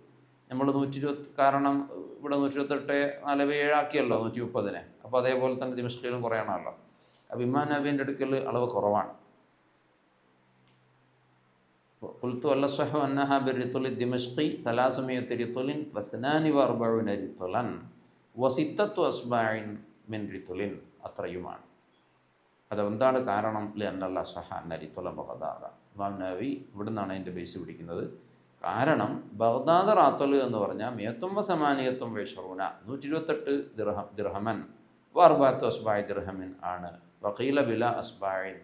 നമ്മൾ 120, കാരണം ഇവിടെ 128,407 ആക്കിയല്ലോ 130-നെ. അപ്പോൾ അതേപോലെ തന്നെ ദിമഷ്കിലും കുറയണമല്ലോ. അപ്പോൾ ഇമാം നവവിൻ്റെ അടുക്കൽ അളവ് കുറവാണ്. ഖുൽതു അല്ല സഹു അന്നഹ ബി റിത്തുൽ ദിമഷ്കി സലാസുമിയത്തി റിത്തുലിൻ വസ്നാനി വഅർബഊന റിത്തുലൻ വസിത്തത്തു അസ്ബാഇൻ മിൻ റിത്തുലിൻ, അത്രയുമാണ്. അതെന്താണ് കാരണം, ലഅന്നല്ല സഹാന റിത്തുല ബഗ്ദാദ. ഇമാം നവവി ഇവിടെ നിന്നാണ് അതിൻ്റെ ബേസ് പിടിക്കുന്നത്. കാരണം ബഗ്ദാദ് റാത്തുൽ എന്ന് പറഞ്ഞാൽ 128 ദിർഹമൻ വഅർബഅത്തു അസ്ബാഇ ദിർഹമിൻ ആണ്. വഖീല ബില അസ്ബാഇൻ,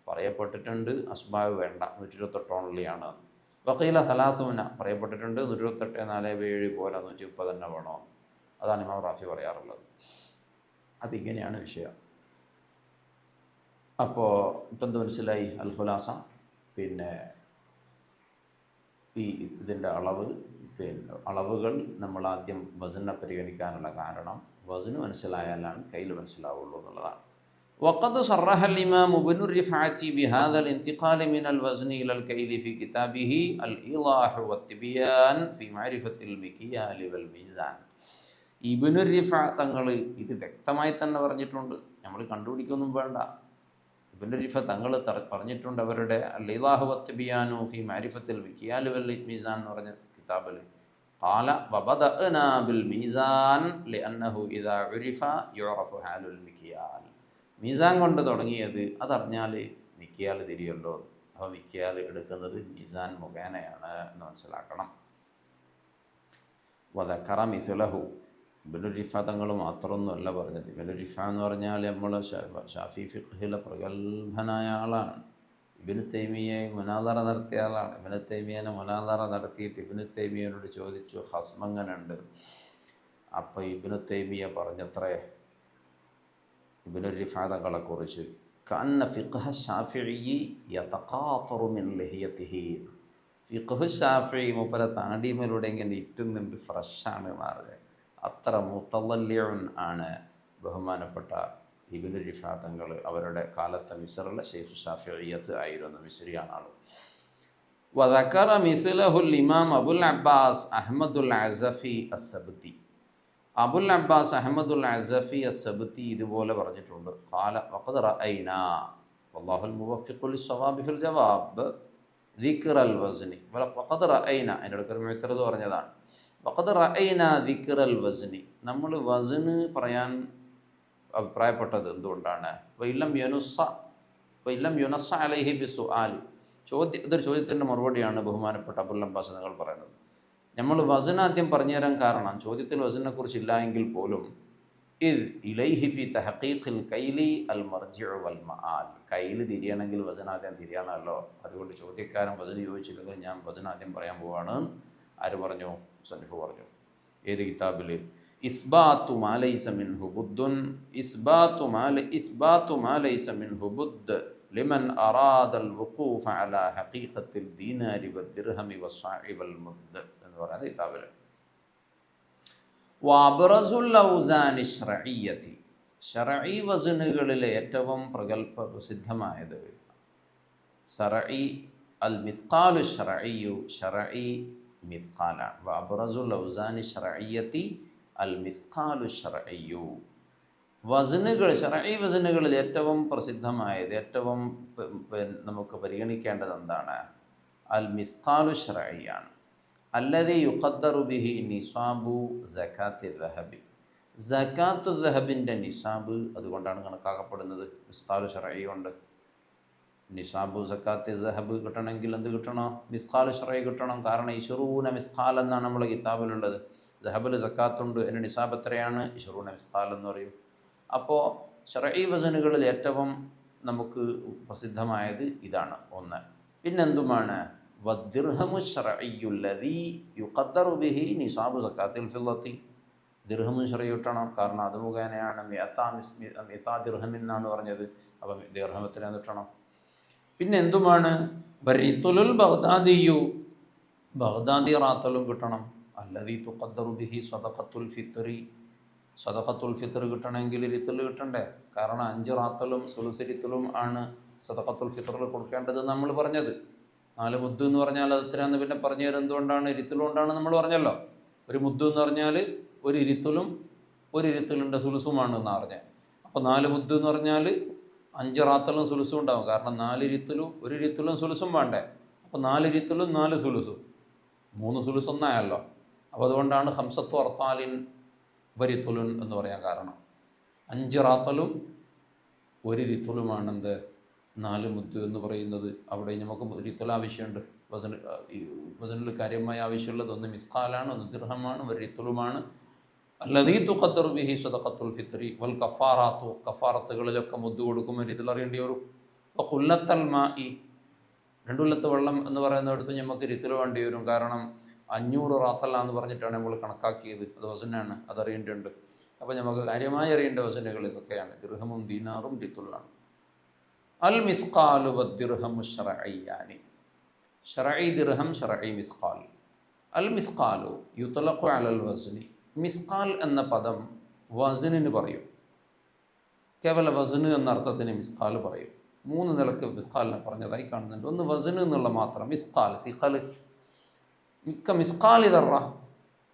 പറയപ്പെട്ടിട്ടുണ്ട് അസ്ബാവ് വേണ്ട, 128 ഓൺലിയാണ്. വഖീല സലാസൂന, പറയപ്പെട്ടിട്ടുണ്ട് 128,407 പോലെ 130 തന്നെ വേണമെന്ന്. അതാണ് ഇമാം റാഫി പറയാറുള്ളത്. അതിങ്ങനെയാണ് വിഷയം. അപ്പോൾ ഇപ്പം എന്ത് മനസ്സിലായി? അൽ ഖുലാസ പിന്നെ ഈ ഇതിൻ്റെ അളവുകൾ നമ്മൾ ആദ്യം വസനെ പരിഗണിക്കാനുള്ള കാരണം വസന് മനസ്സിലായാലാണ് കയ്യിൽ മനസ്സിലാവുള്ളൂ എന്നുള്ളതാണ്. وقد صرح الإمام ابن الرفاعة بهذا الانتقال من الوزن إلى الكيل في كتابه الإيضاح والتبيان في معرفة المكيال والميزان. ഇബ്നുർ റിഫാ തങ്ങൾ ഇത് വ്യക്തമായി തന്നെ പറഞ്ഞിട്ടുണ്ട്, നമ്മൾ കണ്ടുപിടിക്കൊന്നും വേണ്ട. ഇബ്നുർ റിഫാ തങ്ങൾ പറഞ്ഞിട്ടുണ്ട് അവരുടെ അൽ-ഇളാഹു വത്തിബിയാനു ഫി മഅരിഫത്തിൽ മിക്യാൽ വൽ മീസാൻ എന്ന് പറഞ്ഞ കിതാബിൽ. ഖാല വബദഅനാ ബിൽ മീസാൻ ലിഅന്നഹു ഇദാ ഉരിഫ യുറഫു ഹാലുൽ മിക്യാൽ. മീസാൻ കൊണ്ട് തുടങ്ങിയത് അതറിഞ്ഞാൽ മിക്യാൽ തിരിയല്ലോ. അപ്പോൾ മിക്യാൽ എടുക്കുന്നത് മീസാൻ മുഖേനയാണ് എന്ന് മനസ്സിലാക്കണം. വദക്കറ മിസ്ലഹു, ഇബ്നുർ റിഫ തങ്ങൾ മാത്രമൊന്നുമല്ല പറഞ്ഞത്. ഇബ്നുർ റിഫ എന്ന് പറഞ്ഞാൽ നമ്മൾ ഷാഫി ഫിഖ്ഹിലെ പ്രഗത്ഭനായ ആളാണ്. ഇബ്നു തൈമിയെ മുനാദറ നടത്തിയ ആളാണ്. ഇബ്നു തൈമിയനെ മുനാദറ നടത്തിയിട്ട് ഇബ്നു തൈമിയനോട് ചോദിച്ചു ഹസ്മങ്ങനുണ്ട്. അപ്പോൾ ഇബ്നു തൈമിയ പറഞ്ഞത്രേ ഇബ്നുർ റിഫ തങ്ങളെക്കുറിച്ച് കഅന്ന ഫിഖ്ഹ ശാഫിഈ യതഖാതറു മിൻ ലിഹിയതിഹി. ഫിഖ്ഹ് ഷാഫിഈ മൂപ്പരെ താടിമേലൂടെ ഇങ്ങനെ ഇറ്റുന്നുണ്ട്, ഫ്രഷാണ് എന്ന്. അത്ര മുതളല്ലിഉൻ ആണ് ബഹുമാനപ്പെട്ട ഇബ്നു റിഫാ തങ്ങൾ. അവരുടെ കാലത്തെ മിസ്റിലെ ഷെയ്ഖ് ഷാഫിഈയത്ത് ആയിരുന്നു, മിസ്രിയാണ് ആൾ. വദക്കറ മിസ്ലഹുൽ ഇമാം അബുൽ അബ്ബാസ് അഹ്മദുൽ അസഫി അസ്സബ്തി. അബുൽ അബ്ബാസ് അഹ്മദുൽ അസഫി അസ്സബ്തി ഇതുപോലെ പറഞ്ഞിട്ടുണ്ട്. ഖാല വഖദ് റഅയ്നാ വല്ലാഹുൽ മുവഫ്ഫിഖു ലിസ്സവാബി ഫിൽ ജവാബ് ദിക്റൽ വസ്നി. വഖദ് റഅയ്നാ, അതിൻ്റെ അടുത്തൊരു മുഅ്തറദ് പറഞ്ഞതാണ്. വഖദ് റഅയ്നാ ദിക്റൽ വസ്നി, നമ്മൾ വസ്ന് പറയാൻ അഭിപ്രായപ്പെട്ടത് എന്തുകൊണ്ടാണ്? വഇല്ലം യുനസ്സ അലൈഹി ബിസുആൽ. ഇതൊരു ചോദ്യത്തിൻ്റെ മറുപടിയാണ് ബഹുമാനപ്പെട്ട അബുൽ അബ്ബാസ് നിങ്ങൾ പറയുന്നത്. നമ്മൾ വസൻ ആദ്യം പറഞ്ഞു തരാൻ കാരണം, ചോദ്യത്തിൽ വസനെ കുറിച്ചില്ല എങ്കിൽ പോലും, ഇദ് ഇലൈഹി ഫി തഹഖീഖിൽ കൈലി അൽ മർജിഉ വൽ മആൽ. കൈല് തിരിയണമെങ്കിൽ വസൻ ആദ്യം തിരിയണമല്ലോ. അതുകൊണ്ട് ചോദ്യക്കാരൻ വസൻ ചോദിച്ചില്ലെങ്കിൽ ഞാൻ വസൻ ആദ്യം പറയാൻ പോവാണ്. ആര് പറഞ്ഞു? മുസന്നിഫ് പറഞ്ഞു. ഏത് കിതാബിൽ? ഇസ്ബാത്തു മാ ലൈസ മിൻഹു ബുദ്ദുൻ, ഇസ്ബാത്തു മാ ലൈസ മിൻഹു ബുദ്ദ് ലിമൻ അറാദൽ വുഖൂഫ അലാ ഹഖീഖത്തിൽ ദീനാരി വദ്ദിർഹമി വസ്സാഇ വൽ മുദ്ദ് എന്ന് പറയുന്നത് കിതാബിൽ. വഅബ്റസുൽ ഔസാനി ശർഇയ്യതി, ശർഈ വസനുകളിലെ ഏറ്റവും പ്രസിദ്ധമായത് ശർഈ അൽ മിസ്ഖാലു ശർഇയ്യു, ശർഈ മിസ്ഖാലാണ്. വഅബ്റസുൽ ഔസാനി ശർഇയ്യതി അൽ മിസ്ഖാലു ശർഇയ്യു. വസനുകൾ, ശർഈ വസനുകളിൽ ഏറ്റവും പ്രസിദ്ധമായത്, ഏറ്റവും നമുക്ക് പരിഗണിക്കേണ്ടത് എന്താണ്? അൽ മിസ്ഖാലു ശർഇയ്യാണ്. അല്ലദീ യുഖദ്ദറു ബിഹി നിസാബു സകാത്തി ദഹബി, സകാത്തു ദഹബിൻ്റെ നിസാബ് അതുകൊണ്ടാണ് കണക്കാക്കപ്പെടുന്നത്. മിസ്ഖാലു ശർഈ കൊണ്ട്. നിസാബു സക്കാത്തി ദഹബ് കിട്ടണമെങ്കിൽ എന്ത് കിട്ടണോ? മിസ്ഖാലു ശർഈ കിട്ടണം. കാരണം 20 മിസ്ഖാൽ എന്നാണ് നമ്മളെ കിതാബിലുള്ളത്. ദഹബിൽ സക്കാത്തുണ്ട്, അതിൻ്റെ നിസാബ് എത്രയാണ്? 20 മിസ്ഖാൽ എന്ന് പറയും. അപ്പോൾ ശർഈ വസനുകളിൽ ഏറ്റവും നമുക്ക് പ്രസിദ്ധമായത് ഇതാണ് ഒന്ന്. പിന്നെന്തുമാണ്? വദ്ദിർഹമു ശർഇയ്യുല്ലദീ യുഖദ്ദറു ബിഹി നിസാബു സക്കാത്തിൽ ഫിദ്ദത്തി. ദിർഹമും ശർഈ കിട്ടണം, കാരണം അത് മുഖേനയാണ് മിഅത്താ ദിർഹം എന്നാണ് പറഞ്ഞത്. അപ്പം ദിർഹമത്തിന് കിട്ടണം. പിന്നെ എന്തുമാണ്? വരിത്തുലുൽ ബഗ്ദാദിയു, ബഗ്ദാദി റാത്തലും കിട്ടണം. അല്ലദീ തുഖദ്ദറു ബിഹി സദഖത്തുൽ ഫിത്രി, സദഖത്തുൽ ഫിത്ർ കിട്ടണമെങ്കിൽ റിത്തുൽ കിട്ടണ്ടേ? കാരണം 5 റാത്തലും സുലുസ് റിത്തുലും ആണ് സദഖത്തുൽ ഫിത്റിൽ കൊടുക്കേണ്ടത് നമ്മൾ പറഞ്ഞത്. 4 മുദ്ദ് എന്ന് പറഞ്ഞാൽ അത് എത്രയാണെന്ന് പിന്നെ പറഞ്ഞു തരാം. എന്തുകൊണ്ടാണ്? ഇരിത്തുൽ കൊണ്ടാണ് നമ്മൾ പറഞ്ഞല്ലോ. ഒരു മുദ്ദ് എന്ന് പറഞ്ഞാൽ ഒരു ഇരിത്തുലും ഒരു ഇരിത്തുലിൻ്റെ സുലുസുമാണ് എന്ന് പറഞ്ഞത്. അപ്പോൾ 4 മുദ്ദ് എന്ന് പറഞ്ഞാൽ 5 റാത്തലും സുലുസും ഉണ്ടാവും. കാരണം 4 ഇരിത്തുലും ഒരു ഇരിത്തുലും സുലുസും വേണ്ടേ? അപ്പോൾ 4 ഇരിത്തുലും 4 സുലുസും, 3 സുലുസ് ഒന്നായല്ലോ. അപ്പോൾ അതുകൊണ്ടാണ് ഹംസത്തു അർത്താലിൻ വരിത്തുലുൻ എന്ന് പറയാൻ കാരണം. 5 റാത്തലും ഒരു റിത്തുലുമാണ് എന്ത്? 4 മുദ്ദ് എന്ന് പറയുന്നത്. അവിടെ നമുക്ക് റിത്തുൽ ആവശ്യമുണ്ട്. വസനിൽ കാര്യമായ ആവശ്യമുള്ളത് ഒന്ന് മിസ്ഖാലാണ്, ഒന്ന് ദിർഹമാണ്, ഒരു റിത്തുലുമാണ്. അല്ലദീ തുഖദ്ദറു ബിഹി സദഖത്തുൽ ഫിത്രി വൽ കഫാറാത്തു, കഫാറത്തുകളിലൊക്കെ മുദ്ദ് കൊടുക്കുമ്പോൾ റിത്തുൽ അറിയേണ്ടി വരും. അപ്പോൾ ഖുല്ലത്തൽ മാഇ, 2 കൊല്ലത്ത് വെള്ളം എന്ന് പറയുന്നിടത്ത് നമുക്ക് റിത്തുൽ വേണ്ടി വരും. കാരണം 500 റാത്തല്ല എന്ന് പറഞ്ഞിട്ടാണ് നമ്മൾ കണക്കാക്കിയത്. അത് വസനാണ്, അതറിയേണ്ടതുണ്ട്. അപ്പോൾ നമുക്ക് കാര്യമായി അറിയേണ്ട വസനുകൾ ഇതൊക്കെയാണ്. ദിർഹമും ദീനാറും റിത്തുലാണ്. അൽ മിസ്ഖാലു വദ്ദിർഹമു ശർഇയ്യാനി, ശർഈ ദിർഹം, ശർഈ മിസ്ഖാൽ. അൽ മിസ്ഖാലു യുത്ലഖു അലൽ വസ്നി, മിസ്ഖാൽ എന്ന പദം വസനിന് പറയും. കേവല വസന് എന്ന അർത്ഥത്തിന് മിസ്ഖാൽ പറയും. 3 നിലക്ക് മിസ്ഖാലിനെ പറഞ്ഞതായി കാണുന്നുണ്ട്. ഒന്ന് വസന് എന്നുള്ള മാത്രം, മിസ്ഖാൽ, സിഖൽ, മിക്ക മിസ്ഖാലി ദർറ,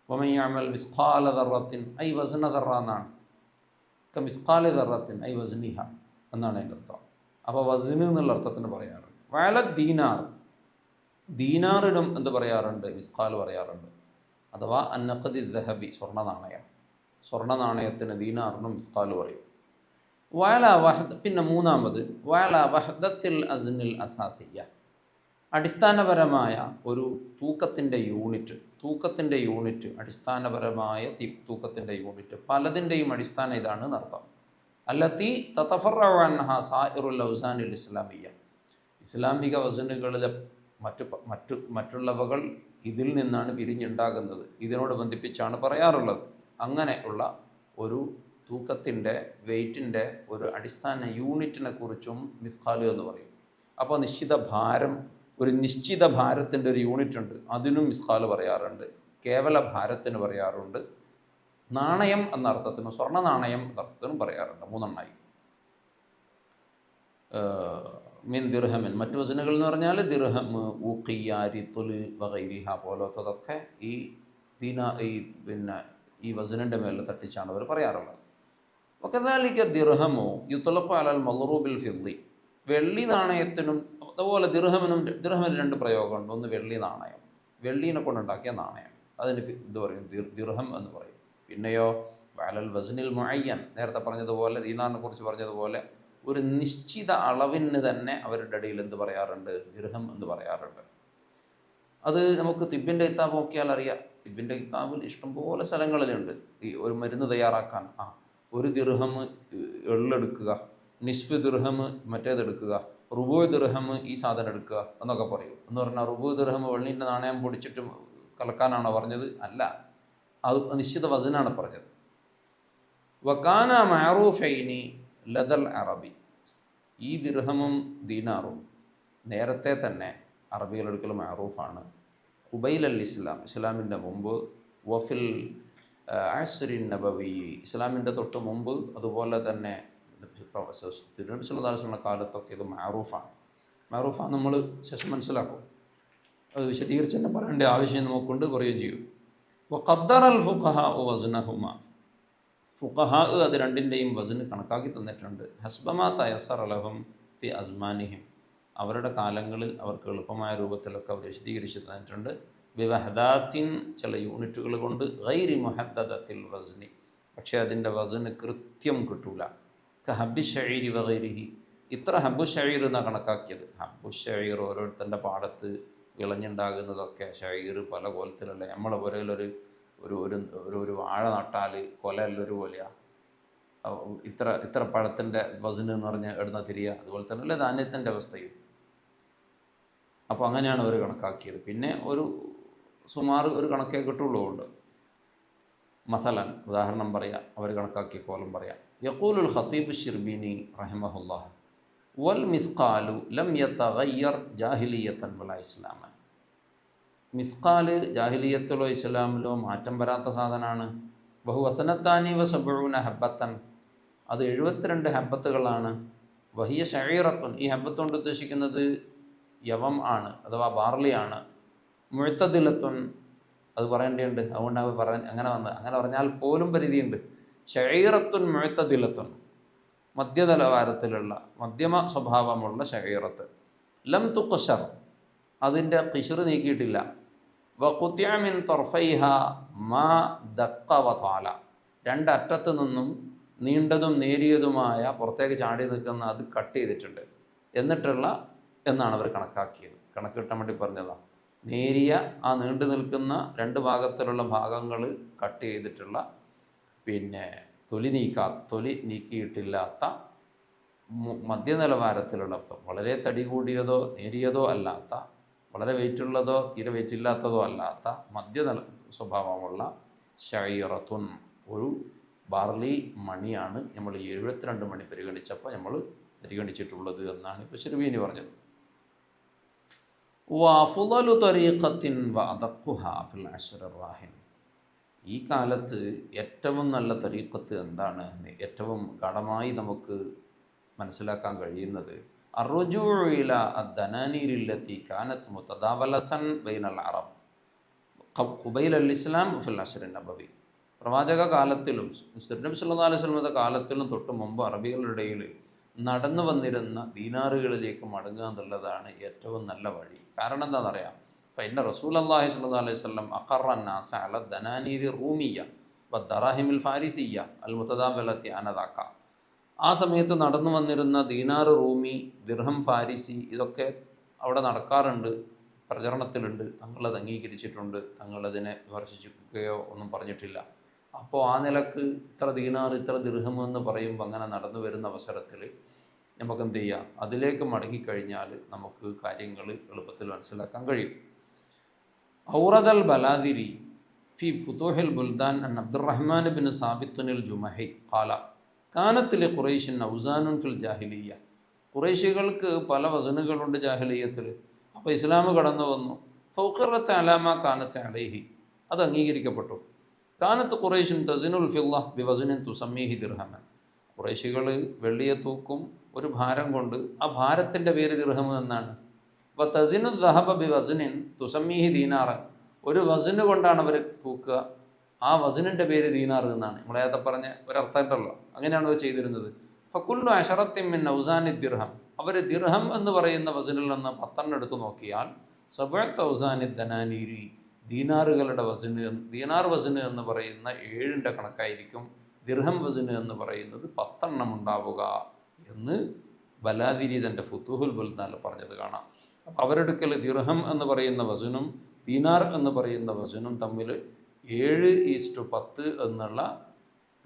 വമൻ യഅമൽ മിസ്ഖാല ദർറത്തിൻ ഐ വസ്ന ദർറ എന്നാണ്. മിസ്ഖാലി ദർറത്തിൻ ഐ വസ്നിഹ എന്നാണ് അതിൻ്റെ അർത്ഥം. അപ്പോൾ വസ്ന് എന്നുള്ള അർത്ഥത്തിന് പറയാറുണ്ട്. വഅല ദീനാർ, ദീനാറിനും എന്ത് പറയാറുണ്ട്? മിസ്ഖാൽ പറയാറുണ്ട്. അഥവാ അന്നഖദി ദഹബി, സ്വർണ്ണ നാണയം, സ്വർണ്ണ നാണയത്തിന് ദീനാറിനും മിസ്ഖാൽ പറയും. വഅല വഹദ, പിന്നെ 3-മത് വഅല വഹദത്തിൽ അസ്നിൽ അസാസിയ, അടിസ്ഥാനപരമായ ഒരു തൂക്കത്തിൻ്റെ യൂണിറ്റ്, അടിസ്ഥാനപരമായ തൂക്കത്തിൻ്റെ യൂണിറ്റ്, പലതിൻ്റെയും അടിസ്ഥാനം ഇതാണ് എന്നർത്ഥം. അല്ലത്തി തതഫറഉ അൻഹാ സായിറുൽ ഔസാനിൽ ഇസ്ലാമിയ്യ, ഇസ്ലാമിക വസനുകളിലെ മറ്റുള്ളവകൾ ഇതിൽ നിന്നാണ് പിരിഞ്ഞുണ്ടാകുന്നത്. ഇതിനോട് ബന്ധിപ്പിച്ചാണ് പറയാറുള്ളത്. അങ്ങനെ ഉള്ള ഒരു തൂക്കത്തിൻ്റെ വെയ്റ്റിൻ്റെ ഒരു അടിസ്ഥാന യൂണിറ്റിനെ കുറിച്ചും മിസ്ഖാൽ എന്ന് പറയും. അപ്പോൾ നിശ്ചിത ഭാരം, ഒരു നിശ്ചിത ഭാരത്തിൻ്റെ ഒരു യൂണിറ്റ് ഉണ്ട്, അതിനും മിസ്ഖാൽ പറയാറുണ്ട്. കേവല ഭാരത്തിന് പറയാറുണ്ട്. നാണയം എന്ന അർത്ഥത്തിനും സ്വർണ്ണ നാണയം എന്ന അർത്ഥത്തിനും പറയാറുണ്ട്. മൂന്നെണ്ണായി. മിൻ ദിർഹമിൻ, മറ്റു വസനുകൾ എന്ന് പറഞ്ഞാൽ ദിർഹം, ഊഖിയാരി, തുല് വഗൈരിഹ പോലത്തതൊക്കെ ഈ ഈ വസനിൻ്റെ മേലെ തട്ടിച്ചാണ് അവർ പറയാറുള്ളത്. വകദാലിക ദിർഹമു യുത്ലഖു അലൽ മദ്റൂബിൽ ഫിദ്ദി, വെള്ളി നാണയത്തിനും അതുപോലെ ദിർഹമിന് രണ്ട് പ്രയോഗമുണ്ട്. ഒന്ന് വെള്ളി നാണയം, വെള്ളീനെ കൊണ്ടുണ്ടാക്കിയ നാണയം, അതിന് ഇത് പറയും ദിർഹം എന്ന് പറയും. പിന്നെയോ അലൽ വസ്നിൽ മുഅയ്യൻ, നേരത്തെ പറഞ്ഞതുപോലെ ദീനാറിനെ കുറിച്ച് പറഞ്ഞതുപോലെ ഒരു നിശ്ചിത അളവിന് തന്നെ അവരുടെ ഇടയിൽ എന്ത് പറയാറുണ്ട്, ദിർഹം എന്ന് പറയാറുണ്ട്. അത് നമുക്ക് തിബിൻ്റെ കിതാബ് നോക്കിയാൽ അറിയാം. തിബിൻ്റെ കിതാബിൽ ഇഷ്ടംപോലെ സ്ഥലങ്ങളിലുണ്ട്. ഈ ഒരു മരുന്ന് തയ്യാറാക്കാൻ ഒരു ദിർഹം എള്ളെടുക്കുക, നിസ്ഫ് ദിർഹം മറ്റേതെടുക്കുക, റുബൂ ദിർഹം ഈ സാധനം എടുക്കുക എന്നൊക്കെ പറയും. എന്ന് പറഞ്ഞാൽ റുബൂ ദിർഹം വെള്ളിൻ്റെ നാണയം പൊടിച്ചിട്ട് കലക്കാനാണോ പറഞ്ഞത്? അല്ല, അത് നിശ്ചിത വസനാണ് പറഞ്ഞത്. വകാന മഅറൂഫൈനി ലദൽ അറബി, ഈ ദിർഹമും ദീനാറും നേരത്തെ തന്നെ അറബികളെടുക്കൽ മഅറൂഫാണ്. ഖുബൈൽ അൽ ഇസ്ലാം, ഇസ്ലാമിൻ്റെ മുമ്പ്, വഫിൽ അസ്രിൻ നബവി, ഇസ്ലാമിൻ്റെ തൊട്ട് മുമ്പ്, അതുപോലെ തന്നെ തിരുനബി സല്ലല്ലാഹു അലൈഹി വസല്ലം കാലത്തൊക്കെ ഇത് മഅറൂഫാണ്. മഅറൂഫാണ് നമ്മൾ ശേഷം മനസ്സിലാക്കും. അത് വിശദീകരിച്ച് തന്നെ പറയേണ്ട ആവശ്യം നമുക്കുണ്ട്, പറയുകയും ചെയ്യും. വഖദ്ദറ അൽ ഫുഖഹാ വസ്നഹുമ, ഫുഖഹാ അത് രണ്ടിൻ്റെയും വസ്ന് കണക്കാക്കി തന്നിട്ടുണ്ട്. ഹസ്ബമാ തയസ്സറ ലഹും ഫി അസ്മാനിഹിം, അവരുടെ കാലങ്ങളിൽ അവർക്ക് എളുപ്പമായ രൂപത്തിലൊക്കെ അവർ വിശദീകരിച്ച് തന്നിട്ടുണ്ട്. ബിവഹദാത്തിൻ, ചില യൂണിറ്റുകൾ കൊണ്ട്, ഗൈരി മുഹദ്ദദത്തിൽ വസ്നി, പക്ഷേ അതിൻ്റെ വസ്ന് കൃത്യം കിട്ടൂല. ഹബ്ബി ഷഈരി വഗൈരിഹി, ഇത്ര ഹബ്ബു ഷഈർ എന്നാണ് കണക്കാക്കിയത്. ഹബ്ബു ഷഈർ ഓരോരുത്തൻ്റെ പാടത്ത് വിളഞ്ഞുണ്ടാകുന്നതൊക്കെ ഷഈർ പല കോലത്തിലല്ല. നമ്മളെ പുരയിലൊരു ഒരു ഒരു ഒരു വാഴ നട്ടാൽ കൊലല്ലൊരു പോലെയാണ്. ഇത്ര പഴത്തിൻ്റെ വസ്ന് എന്ന് പറഞ്ഞാൽ എവിടുന്ന തിരിയുക, അതുപോലെ തന്നെ അല്ലേ ധാന്യത്തിൻ്റെ അവസ്ഥയും. അപ്പോൾ അങ്ങനെയാണ് അവർ കണക്കാക്കിയത്. പിന്നെ ഒരു സുമാർ ഒരു കണക്കേ കിട്ടുള്ളൂ. കൊണ്ട് മസലൻ ഉദാഹരണം പറയാം, അവർ കണക്കാക്കിയ കോലം പറയാം. യഖൂലുൽ ഖതീബ് ശിർബീനി റഹിമഹുല്ലാഹ്, വൽ മിസ്ഖാലു ലം യതഗയ്യർ ജാഹിലിയത്തൻ വലാ ഇസ്ലാമൻ, മിസ്ഖാൽ ജാഹിലിയത്തിലോ ഇസ്ലാമിലോ മാറ്റം വരാത്ത സാധനമാണ്. ബഹു വസനത്താനി വസബൂന ഹബ്ബത്തൻ, അത് 72 ഹബ്ബത്തുകളാണ്. വഹിയ ഷഈറത്തുൻ, ഈ ഹബ്ബത്ത് കൊണ്ട് ഉദ്ദേശിക്കുന്നത് യവം ആണ് അഥവാ ബാർലിയാണ്. മുഅ്തദിലത്തുൻ, അത് പറയേണ്ടതുണ്ട്, അതുകൊണ്ടാണ് അങ്ങനെ പറഞ്ഞാൽ പോലും പരിധിയുണ്ട്. ഷഈറത്തുൻ മുഅ്തദിലത്തുൻ, മധ്യനിലവാരത്തിലുള്ള മധ്യമ സ്വഭാവമുള്ള ഷഈറത്ത്. ലം തുഖ്ശർ, അതിൻ്റെ ഖിശ്ർ നീക്കിയിട്ടില്ല. വഖുതിഅ മിൻ തർഫൈഹ മാ ദഖ വതാല, രണ്ടറ്റത്തു നിന്നും നീണ്ടതും നേരിയതുമായ പുറത്തേക്ക് ചാടി നിൽക്കുന്ന അത് കട്ട് ചെയ്തിട്ടുണ്ട് എന്നാണ് അവർ കണക്കാക്കിയത്. കണക്ക് കിട്ടാൻ വേണ്ടി പറഞ്ഞതാണ്. നേരിയ ആ നീണ്ടു നിൽക്കുന്ന രണ്ട് ഭാഗത്തിലുള്ള ഭാഗങ്ങൾ കട്ട് ചെയ്തിട്ടുള്ള, പിന്നെ തൊലി നീക്കിയിട്ടില്ലാത്ത മധ്യനിലവാരത്തിലുള്ള, വളരെ തടി കൂടിയതോ നേരിയതോ അല്ലാത്ത, വളരെ വെയിറ്റുള്ളതോ തീരെ വെയിറ്റില്ലാത്തതോ അല്ലാത്ത മധ്യനില സ്വഭാവമുള്ള ഷഈറത്തുൻ, ഒരു ബാർലി മണിയാണ് നമ്മൾ 72 മണി പരിഗണിച്ചപ്പോൾ നമ്മൾ പരിഗണിച്ചിട്ടുള്ളത് എന്നാണ് ഇപ്പോൾ ശിർബീനി പറഞ്ഞത്. വഅഫ്ളലു തരീഖത്തിൻ വഅദഖുഹാ ഫിൽ അശ്റിർ റാഹിൻ, ഈ കാലത്ത് ഏറ്റവും നല്ല തരീഖത്ത് എന്താണ്, ഏറ്റവും ഗാഢമായി നമുക്ക് മനസ്സിലാക്കാൻ കഴിയുന്നത്, അർറുജൂഉ ഇലാ അദ്ദനാനീരില്ലത്തി കാനത്ത് മുതദാവലതൻ ബൈനൽ അറബ് ഖുബൈല അൽ ഇസ്ലാം ഫിൽ അശ്റിൻ നബവി, പ്രവാചക കാലത്തിലും നബി സല്ലല്ലാഹു അലൈഹി വസല്ലമയുടെ കാലത്തിലും തൊട്ട് മുമ്പ് അറബികളുടെ ഇടയിൽ നടന്നു വന്നിരുന്ന ദീനാറുകളിലേക്ക് മടങ്ങുക എന്നുള്ളതാണ് ഏറ്റവും നല്ല വഴി. കാരണം എന്താണെന്നറിയാം, ഫഇന്ന റസൂലുള്ളാഹി സ്വല്ലല്ലാഹു അലൈഹി വസല്ലം അഖറ അന്നാസ അല ദനാനീരി റൂമിയ വദ്ദറാഹിമിൽ ഫാരിസിയ അൽ മുതദാവലത്തി അനദാക, ആ സമയത്ത് നടന്നു വന്നിരുന്ന ദീനാർ, റൂമി, ദിർഹം, ഫാരിസി, ഇതൊക്കെ അവിടെ നടക്കാറുണ്ട്, പ്രചരണത്തിലുണ്ട്. തങ്ങളത് അംഗീകരിച്ചിട്ടുണ്ട്, തങ്ങളതിനെ വിമർശിക്കുകയോ ഒന്നും പറഞ്ഞിട്ടില്ല. അപ്പോൾ ആ നിലക്ക് ഇത്ര ദീനാർ ഇത്ര ദിർഹം എന്ന് പറയുമ്പോൾ അങ്ങനെ നടന്നു വരുന്ന അവസരത്തിൽ നമുക്കെന്ത് ചെയ്യാം, അതിലേക്ക് മടങ്ങിക്കഴിഞ്ഞാൽ നമുക്ക് കാര്യങ്ങൾ എളുപ്പത്തിൽ മനസ്സിലാക്കാൻ കഴിയും. ഔറദൽ ബലാദിരി ഫി ഫുതൂഹിൽ ബുൽദാൻ അൻ അബ്ദുറഹ്മാൻ ബിൻ സാബിത്തുനിൽ ജുമഹി ഖാല കാനത്തിലെ ഖുറൈഷിൻ ഔസാനുൻ ഫിൽ ജാഹിലിയ്യ. ഖുറൈശികൾക്ക് പല വസനുകളുണ്ട് ജാഹിലിയ്യത്തിൽ. അപ്പോൾ ഇസ്ലാം കടന്നു വന്നു. ഫൗഖറത്ത് അലാമ കാനത്ത് അലൈഹി, അത് അംഗീകരിക്കപ്പെട്ടു. കാനത്ത് ഖുറൈഷുൻ തസിനുൽ ഫില്ല ബി വസനിൻ തുസമ്മീഹി ദിർഹമൻ. ഖുറൈശികൾ വെള്ളിയെ തൂക്കും ഒരു ഭാരം കൊണ്ട്, ആ ഭാരത്തിൻ്റെ പേര് ദിർഹം എന്നാണ്. അപ്പോൾ തസിനു ദഹബ ബി വസനിൻ തുസമ്മീഹി ദീനാറൻ, ഒരു വസന് കൊണ്ടാണ് അവർ തൂക്കുക, ആ വസനിൻ്റെ പേര് ദീനാർ എന്നാണ്. നമ്മൾ നേരത്തെ പറഞ്ഞ ഒരർത്ഥം ഉണ്ടല്ലോ, അങ്ങനെയാണ് അവർ ചെയ്തിരുന്നത്. ഫക്കുല്ലു അഷറത്തിൻ മിൻ ഔസാനി ദിർഹം, അവർ ദിർഹം എന്ന് പറയുന്ന വസനിൽ നിന്ന് 10 എടുത്ത് നോക്കിയാൽ സബഅത്ത് ഔസാനി ദനാനീരി, ദീനാറുകളുടെ വസന്, ദീനാർ വസന് എന്ന് പറയുന്ന 7ൻ്റെ കണക്കായിരിക്കും ദിർഹം വസന് എന്ന് പറയുന്നത് 10 ഉണ്ടാവുക എന്ന് ബലാദിരി തൻ്റെ ഫുതൂഹുൽ ബുൽദാൻ പറഞ്ഞത് കാണാം. അപ്പോൾ അവരെടുക്കൽ ദിർഹം എന്ന് പറയുന്ന വസനും ദീനാർ എന്ന് പറയുന്ന വസനും തമ്മിൽ 7:10 എന്നുള്ള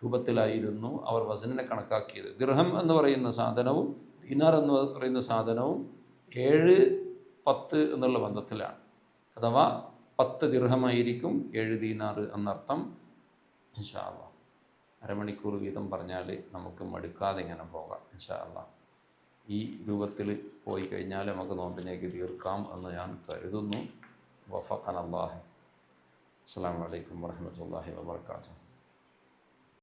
രൂപത്തിലായിരുന്നു അവർ വസനിനെ കണക്കാക്കിയത്. ദിർഹം എന്ന് പറയുന്ന സാധനവും ദീനാർ എന്ന് പറയുന്ന സാധനവും 7:10 എന്നുള്ള ബന്ധത്തിലാണ്. അഥവാ 10 ദിർഹമായിരിക്കും 7 ദീനാർ എന്നർത്ഥം. ഇൻഷാ അല്ലാഹ് അരമണിക്കൂർ വീതം പറഞ്ഞാൽ നമുക്ക് മടുക്കാതെ ഇങ്ങനെ പോകാം. ഇൻഷാ അല്ലാഹ് ഈ രൂപത്തിൽ പോയി കഴിഞ്ഞാൽ നമുക്ക് നോമ്പിനേക്ക് തീർക്കാം എന്ന് ഞാൻ കരുതുന്നു. വഫഖന അല്ലാഹ്. അസ്സലാമു അലൈക്കും വറഹ്മത്തുള്ളാഹി വബറകാതുഹു.